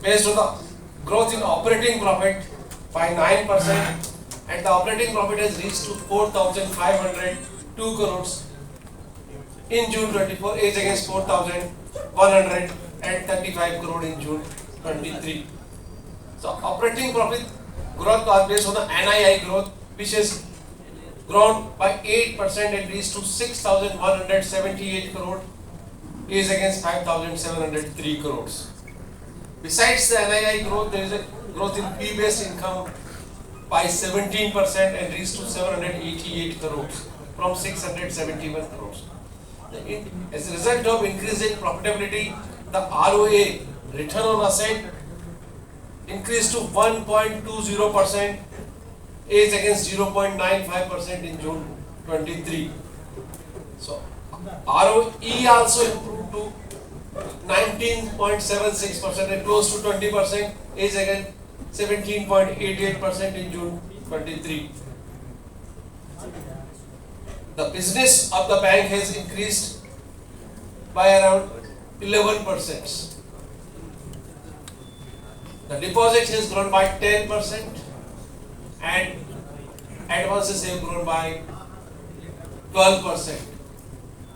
based on the growth in operating profit by 9%, and the operating profit has reached to 4,502 crores in June 24 is against 4,135 crore in June 23. So operating profit growth was based on the NII growth, which has grown by 8% and reached to 6,178 crore is against 5,703 crores. Besides the NII growth, there is a growth in fee-based income by 17% and reached to 788 crores from 671 crores. As a result of increase in profitability, the ROA, return on asset, increased to 1.20% is against 0.95% in June 23. So ROE also improved to 19.76% and close to 20% is again 17.88% in June 23. The business of the bank has increased by around 11%. The deposit has grown by 10% and advances have grown by 12%.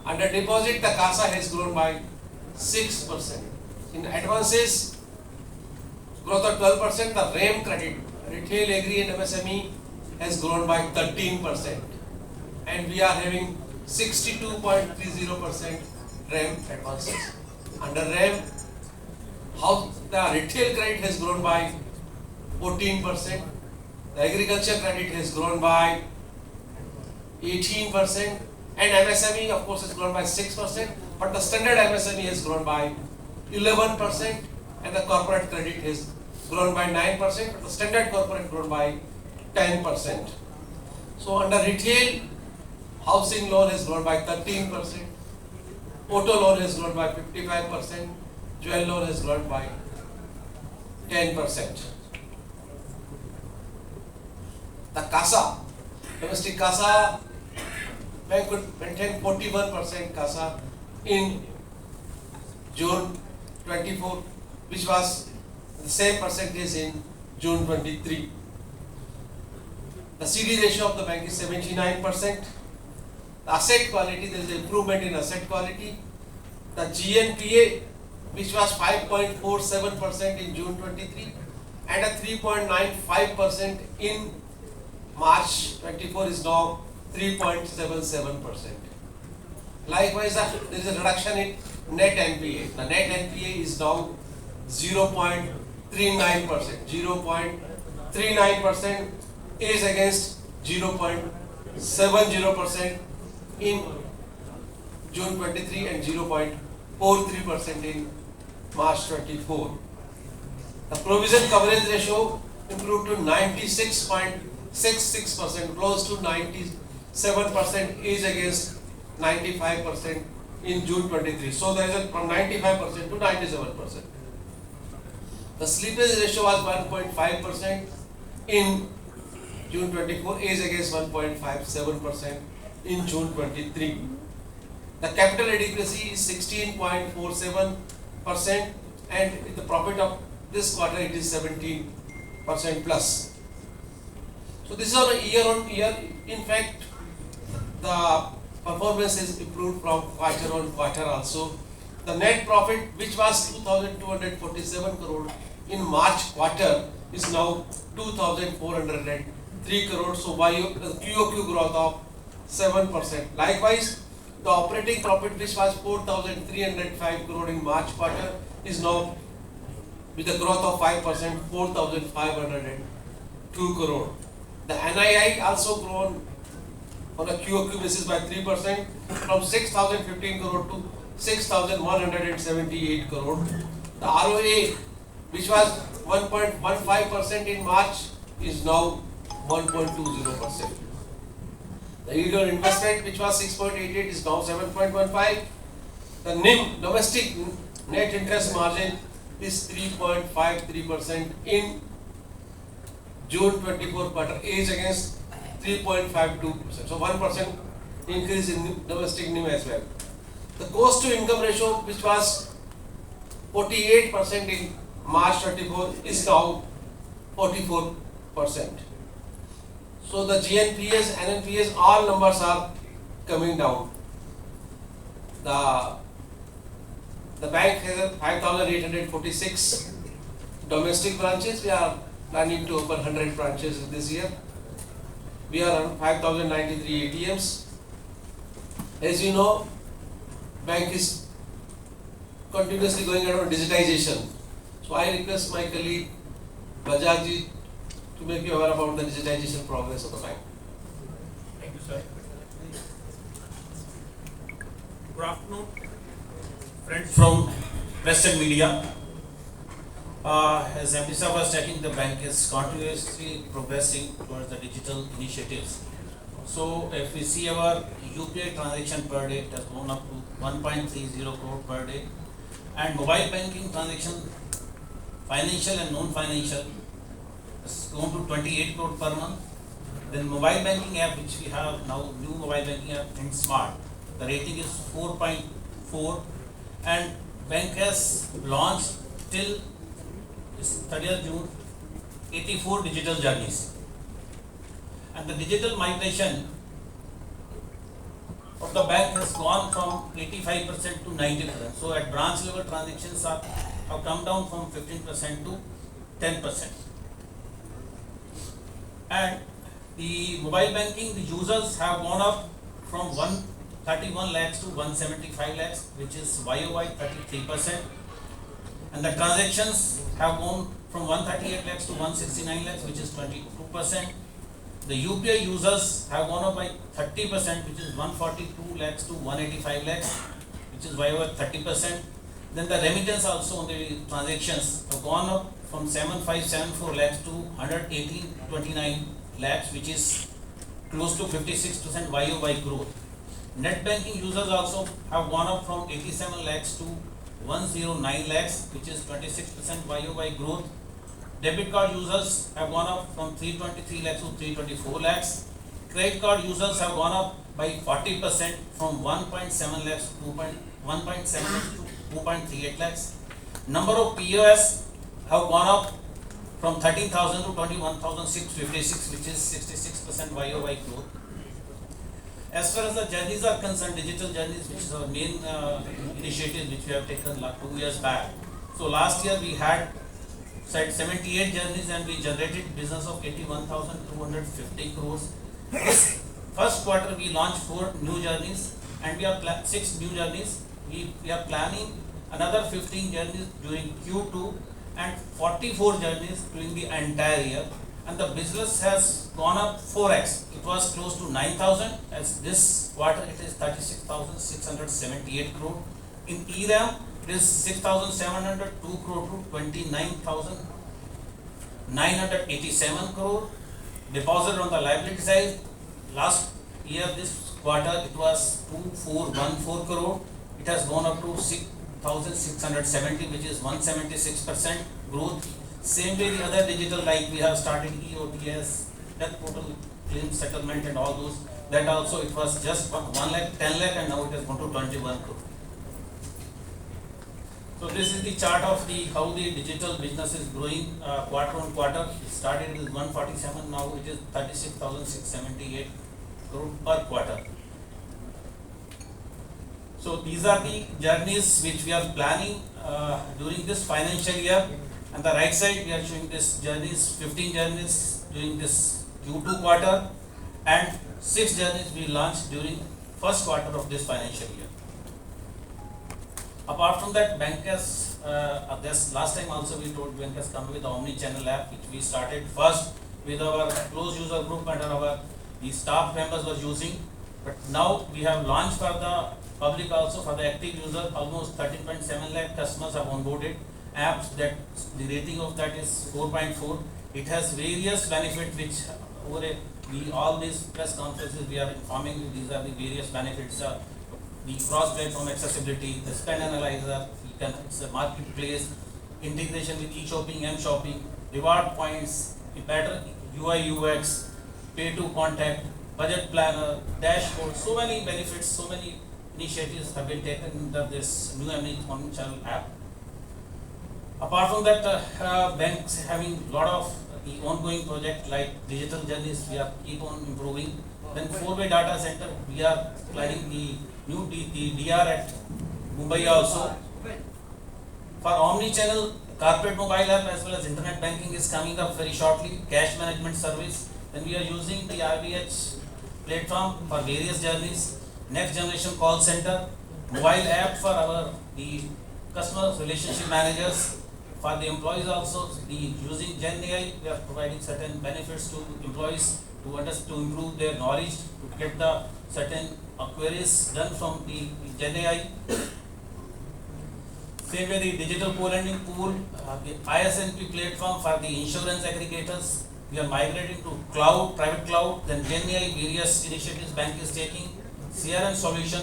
Under deposit, the CASA has grown by 6%. In advances, growth of 12%, the RAM credit, retail, agri and MSME has grown by 13%. And we are having 62.30% RAM advances. Under RAM, how the retail credit has grown by 14%, the agriculture credit has grown by 18%, and MSME of course has grown by 6%, but the standard MSME has grown by 11%, and the corporate credit has grown by 9%, but the standard corporate grown by 10%. So under retail, housing loan has grown by 13%, auto loan has grown by 55%, jewel loan has grown by 10%. The CASA, domestic CASA, bank could maintain 41% CASA in June 24, which was the same percentage in June 23. The CD ratio of the bank is 79%. The asset quality, there is improvement in asset quality. The GNPA, which was 5.47% in June 23 and a 3.95% in March 24 is now 3.77%. Likewise, there is a reduction in net NPA. The net NPA is now 0.39%. 0.39% is against 0.70% in June 23 and 0.43% in March 24. The provision coverage ratio improved to 96.66%, close to 97% is against 95% in June 23. So there is a from 95% to 97%. The slippage ratio was 1.5% in June 24 is against 1.57% in June 23. The capital adequacy is 16.47% and the profit of this quarter it is 17% plus. So this is on a year on year. In fact, the performance is improved from quarter on quarter also. The net profit, which was 2,247 crore in March quarter, is now 2,403 crore. So QOQ growth of 7%. Likewise, the operating profit, which was 4,305 crore in March quarter, is now with a growth of 5%, 4,502 crore. The NII also grown on a QOQ basis by 3% from 6,015 crore to 6,178 crore. The ROA, which was 1.15% in March, is now 1.20%. The yield on investment, which was 6.88, is now 7.15. The NIM, domestic net interest margin, is 3.53% in June 24 quarter is against 3.52%. So 1% increase in domestic NIM as well. The cost to income ratio, which was 48% in March 24 is now 44%. So the GNPS, NNPS, all numbers are coming down. The bank has 5,846 domestic branches. We are planning to open 100 branches this year. We are on 5,093 ATMs. As you know, bank is continuously going on digitization. So I request my colleague Bajaj ji to make you aware about the digitization progress of the bank. Thank you, sir. Good afternoon, friends from press and media. As MD Sir was checking, the bank is continuously progressing towards the digital initiatives. So if we see our UPI transaction per day, it has gone up to 1.30 crore per day, and mobile banking transaction, financial and non-financial, has gone to 28 crore per month. Then mobile banking app, which we have now, new mobile banking app in Smart, the rating is 4.4, and bank has launched till 30th June 84 digital journeys, and the digital migration of the bank has gone from 85% to 90%. So at branch level, transactions have come down from 15% to 10%. And the mobile banking, the users have gone up from 131 lakhs to 175 lakhs, which is YOY 33%. And the transactions have gone from 138 lakhs to 169 lakhs, which is 22%. The UPI users have gone up by 30%, which is 142 lakhs to 185 lakhs, which is YOY 30%. Then the remittance also on the transactions have gone up from 7574 lakhs to 11829 lakhs, which is close to 56% YOY growth. Net banking users also have gone up from 87 lakhs to 109 lakhs, which is 26% YOY growth. Debit card users have gone up from 323 lakhs to 324 lakhs. Credit card users have gone up by 40% from 1.7 lakhs to 1.7 lakhs to 2.38 lakhs. Number of POS have gone up from 13,000 to 21,656, which is 66% YOY growth. As far as the journeys are concerned, digital journeys, which is our main initiative which we have taken 2 years back. So last year we had 78 journeys and we generated business of 81,250 crores. This first quarter we launched 4 new journeys and we have 6 new journeys. We are planning another 15 journeys during Q2 and 44 journeys during the entire year. And the business has gone up 4x. It was close to 9,000. As this quarter, it is 36,678 crore. In ERAM, it is 6,702 crore to 29,987 crore. Deposit on the liability side, last year this quarter it was 2,414 crore. It has gone up to 6,670, which is 176% growth. Same way the other digital, like we have started EOTS, death portal, claim settlement and all those, that also it was just 1 lakh, 10 lakh and now it has gone to 21 crore. So this is the chart of how the digital business is growing quarter on quarter. It started with 147, now it is 36,678 crore per quarter. So these are the journeys which we are planning during this financial year. And the right side we are showing this journeys, 15 journeys during this Q2 quarter and 6 journeys we launched during first quarter of this financial year. Apart from that, bank has, this last time also we told, bank has come with the omni-channel app which we started first with our close user group and the staff members were using. But now we have launched for the public also, for the active user, almost 13.7 lakh customers have onboarded. Apps that the rating of that is 4.4. It has various benefits which all these press conferences we are informing you. These are the various benefits. The cross-platform accessibility, the spend analyzer, it's a marketplace, integration with e-shopping, M-shopping, reward points, a better UI UX, pay to contact, budget planner, dashboard. So many benefits, so many initiatives have been taken under this new omnichannel app. Apart from that, banks having lot of the ongoing project like digital journeys, we are keep on improving. Then four-way data center, we are planning the new the DR at Mumbai also. For omni-channel corporate mobile app as well as internet banking is coming up very shortly. Cash management service. Then we are using the RBH platform for various journeys. Next generation call center, mobile app for our the customer relationship managers. For the employees also, the using Gen AI, we are providing certain benefits to employees to improve their knowledge, to get the certain queries done from the Gen AI. Same way the digital co-lending pool, the ISNP platform for the insurance aggregators, we are migrating to cloud, private cloud, then Gen AI, various initiatives bank is taking, CRM solution,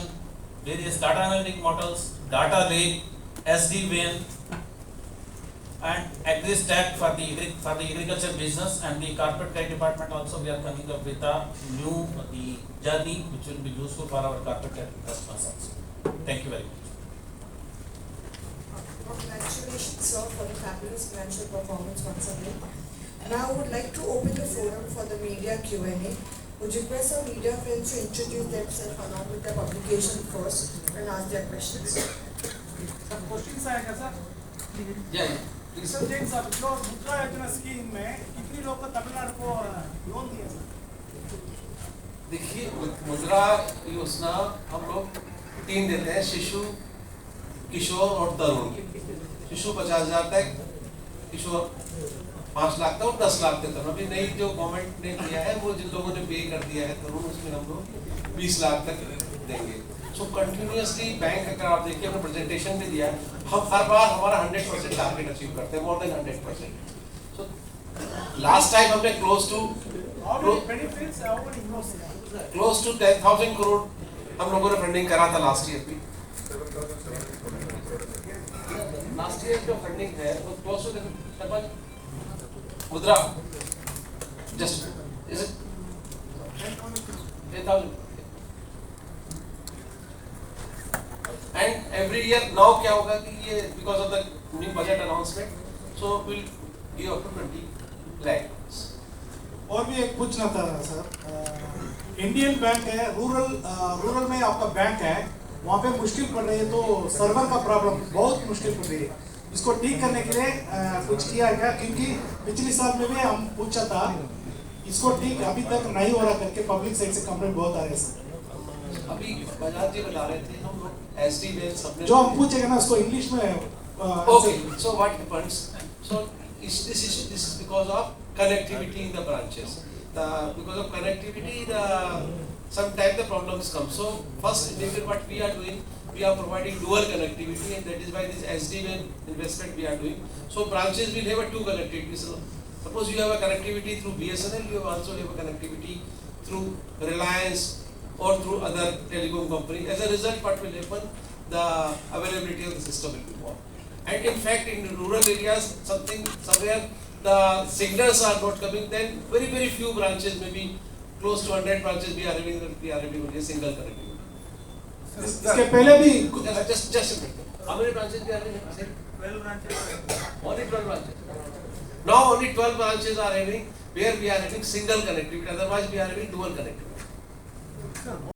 various data analytic models, data lake, SD-WAN, and AgriStack for the agriculture business, and the corporate credit department also we are coming up with a new the journey which will be useful for our corporate credit customers also. Thank you very much. Congratulations, sir, for the fabulous financial performance once again. Now I would like to open the forum for the media Q&A. Would request our media friends to introduce themselves along with their publication first and ask their questions. Sir question आएगा sir Yeah. Sir Jain साहब जो मुद्रा योजना scheme में कितनी लोग को तमिलनाडु को लोन दिया सर? देखिए मुद्रा योजना हम लोग 3 देते हैं, शिशु, किशोर और तरुण। शिशु 50,000 तक, किशोर 5 लाख तक और 10 लाख तक। अभी नई जो गवर्नमेंट ने दिया है वो जिन लोगों ने पे कर दिया है तरुण, उसमें हम लोग 20 लाख तक देंगे। सो कंटिन्यूअसली बैंक, अगर आप देखिए अपने प्रेजेंटेशन में दिया, हम हर बार हमारा 100% टारगेट अचीव करते हैं, more than 100%। So last time हमने close to How many benefits? How many loans? Close to 10,000 crore हम लोगों ने फंडिंग करा था लास्ट ईयर भी। लास्ट ईयर जो फंडिंग है वो close to Mudra just is it 10,000 and every year. Now क्या होगा कि ये because of the new budget announcement, so will give up to 20 lakh. और भी एक पूछना था सर, इंडियन बैंक है, रूरल में आपका बैंक है, वहाँ पे मुश्किल पड़ रही है, तो सर्वर का प्रॉब्लम बहुत मुश्किल पड़ रही है। इसको ठीक करने के लिए कुछ किया है क्या? क्योंकि पिछले साल में भी हम पूछा था, इसको ठीक अभी तक नहीं हो रहा करके पब्लिक साइड से कंप्लेंट बहुत आ रहे हैं सर। अभी बजाज जी बता रहे थे, हम लोग SD-WAN सबने जो हम पूछेगा ना उसको इंग्लिश में okay, so what happens? So this is because of connectivity in the branches. Because of connectivity, sometimes the problems come. So first, maybe what we are doing, we are providing dual connectivity, and that is why this SD-WAN investment we are doing. So branches will have a 2 connectivity. So suppose you have a connectivity through BSNL, you also have a connectivity through Reliance or through other telecom company. As a result, what will happen? The availability of the system will be more. And in fact, in rural areas, somewhere the signals are not coming. Then very few branches, maybe close to 100 branches, we are having only a single connectivity. इसके पहले भी Just a minute. How many branches we are having? 12 branches. Only 12 branches. Now only 12 branches are having where we are having single connectivity. Otherwise, we are having dual connectivity.